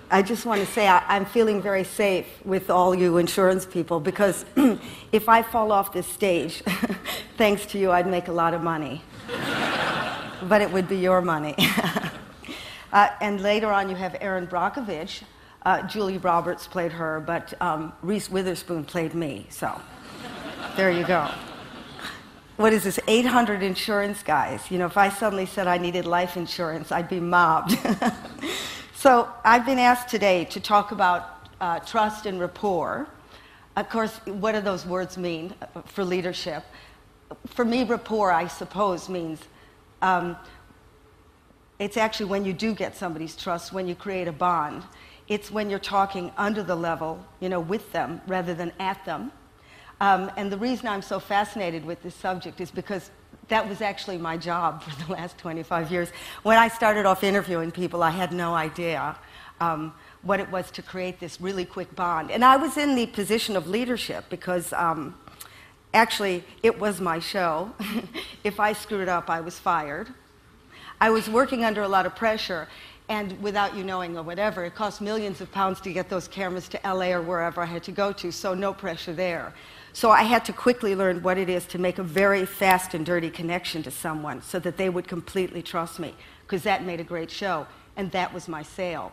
I just want to say I'm feeling very safe with all you insurance people because if I fall off this stage, thanks to you, I'd make a lot of money. But it would be your money. And later on, you have Erin Brockovich. Julie Roberts played her, but Reese Witherspoon played me. So there you go. What is this, 800 insurance guys? You know, if I suddenly said I needed life insurance, I'd be mobbed. So I've been asked today to talk about trust and rapport. Of course, what do those words mean for leadership? For me, rapport, I suppose, means it's actually when you do get somebody's trust, when you create a bond. It's when you're talking under the level, you know, with them rather than at them. And the reason I'm so fascinated with this subject is because that was actually my job for the last 25 years. When I started off interviewing people, I had no idea what it was to create this really quick bond. And I was in the position of leadership because actually it was my show. If I screwed up, I was fired. I was working under a lot of pressure, and without you knowing or whatever, it cost millions of pounds to get those cameras to LA or wherever I had to go to, so no pressure there. So I had to quickly learn what it is to make a very fast and dirty connection to someone so that they would completely trust me, because that made a great show, and that was my sale.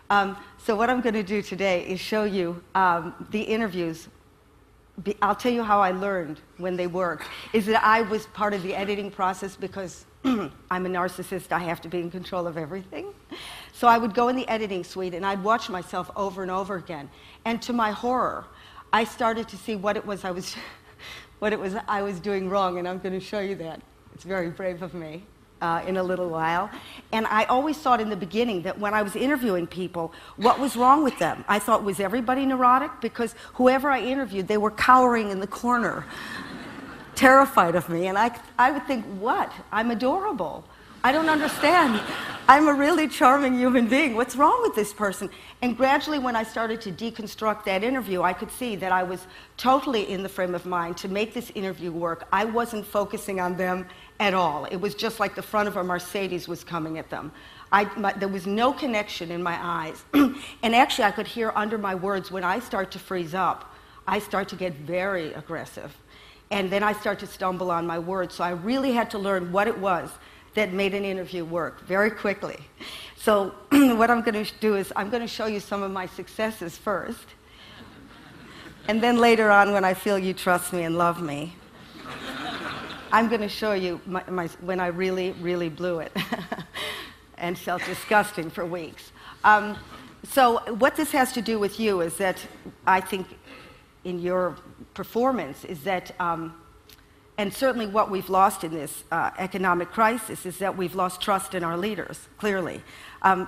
So what I'm going to do today is show you the interviews. I'll tell you how I learned when they worked, is that I was part of the editing process because I'm a narcissist, I have to be in control of everything. So I would go in the editing suite and I'd watch myself over and over again. And to my horror, I started to see what it was I was doing wrong, and I'm going to show you that. It's very brave of me in a little while. And I always thought in the beginning that when I was interviewing people, what was wrong with them? I thought, was everybody neurotic? Because whoever I interviewed, they were cowering in the corner, terrified of me. And I would think, what? I'm adorable. I don't understand. I'm a really charming human being. What's wrong with this person? And gradually, when I started to deconstruct that interview, I could see that I was totally in the frame of mind to make this interview work. I wasn't focusing on them at all. It was just like the front of a Mercedes was coming at them. There was no connection in my eyes. And actually, I could hear under my words, when I start to freeze up, I start to get very aggressive. And then I start to stumble on my words. So I really had to learn what it was that made an interview work very quickly. So what I'm going to do is I'm going to show you some of my successes first. And then later on, when I feel you trust me and love me, I'm going to show you when I really, really blew it and felt disgusting for weeks. So what this has to do with you is that I think in your performance is that and certainly what we've lost in this economic crisis is that we've lost trust in our leaders, clearly.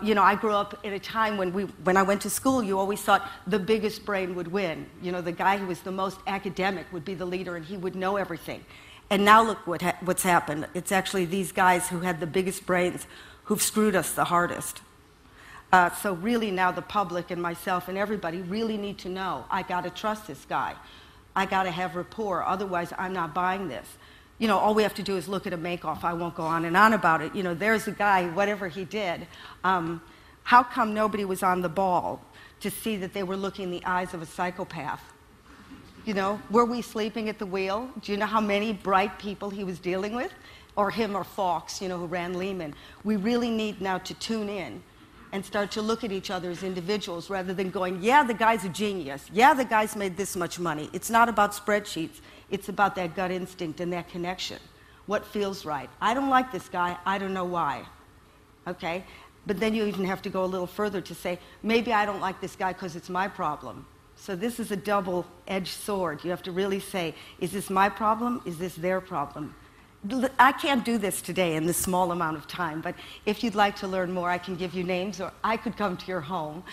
You know, I grew up in a time when I went to school, you always thought the biggest brain would win. You know, the guy who was the most academic would be the leader and he would know everything. And now look what's happened. It's actually these guys who had the biggest brains who've screwed us the hardest. So really now the public and myself and everybody really need to know, I got to trust this guy. I got to have rapport, otherwise I'm not buying this. You know, all we have to do is look at a make-off. I won't go on and on about it. You know, there's a guy, whatever he did. How come nobody was on the ball to see that they were looking in the eyes of a psychopath? You know, were we sleeping at the wheel? Do you know how many bright people he was dealing with? Or him or Fox, you know, who ran Lehman. We really need now to tune in and start to look at each other as individuals rather than going, yeah, the guy's a genius. Yeah, the guy's made this much money. It's not about spreadsheets. It's about that gut instinct and that connection. What feels right? I don't like this guy. I don't know why. Okay? But then you even have to go a little further to say, maybe I don't like this guy because it's my problem. So this is a double-edged sword. You have to really say, is this my problem? Is this their problem? I can't do this today in this small amount of time, but if you'd like to learn more, I can give you names, or I could come to your home.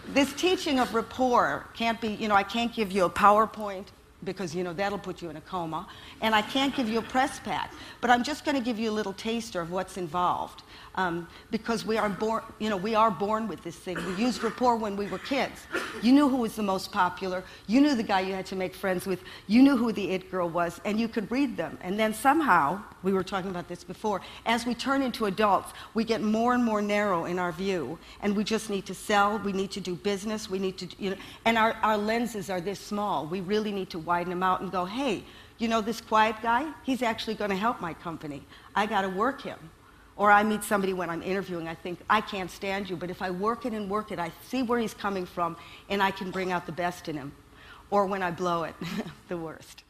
This teaching of rapport can't be, you know, I can't give you a PowerPoint because, you know, that'll put you in a coma. And I can't give you a press pack, but I'm just going to give you a little taster of what's involved. Because we are born, you know, we are born with this thing. We used rapport when we were kids. You knew who was the most popular. You knew the guy you had to make friends with. You knew who the it girl was, and you could read them. And then somehow, we were talking about this before, as we turn into adults, we get more and more narrow in our view, and we just need to sell, we need to do business, we need to, you know, and our lenses are this small. We really need to widen them out and go, hey, you know this quiet guy? He's actually going to help my company. I got to work him. Or I meet somebody when I'm interviewing, I think, I can't stand you, but if I work it and work it, I see where he's coming from, and I can bring out the best in him. Or when I blow it, the worst.